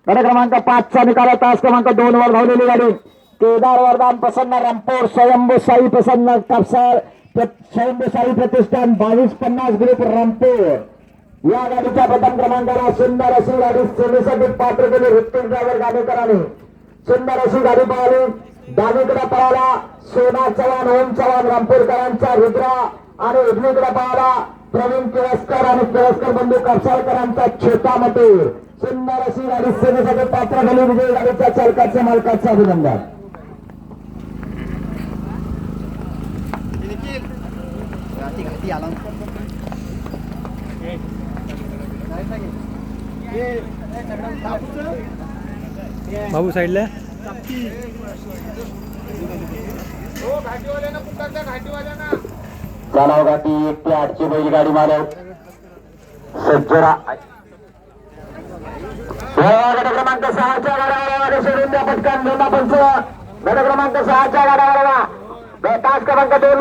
गट क्रमांक 5 चा निकाल तास क्रमांक 2 वर धावलेली गाडी केदार वरदान प्रसन्न रामपूर स्वयंभू साई प्रसन्न कापसाळ स्वयंभू साई प्रतिष्ठान 2250 ग्रुप रामपूर या गाडीच्या प्रथम क्रमांकाला सुंदर अशी गाडी सेवेसाठी पात्र केली ऋतिक ड्रायव्हर गाडेकरांनी सुंदर अशी गाडी पळाली डावीकडे पळाला सोना चव्हाण ओम चव्हाण रामपूरकरांचा रुद्रा आणि उजवीकडे पळाला प्रवीण केळसकर आणि केळसकर बंधू कापसाळकरांचा छोटा मते सुंदर अशी गाडी सेवेसाठी पात्र झाली विजय गाडीच्या चालकाचे मालकाचे अभिनंदन. बाबू साईडला चालाव घाटी 1 ते 8 ची बैलगाडी मालक सज्जरा गट क्रमांक 6 च्या गाड्यावर सोडून द्या पटकन दोन पंच गट क्रमांक 6 च्या गाड्यावर तास क्रमांक 2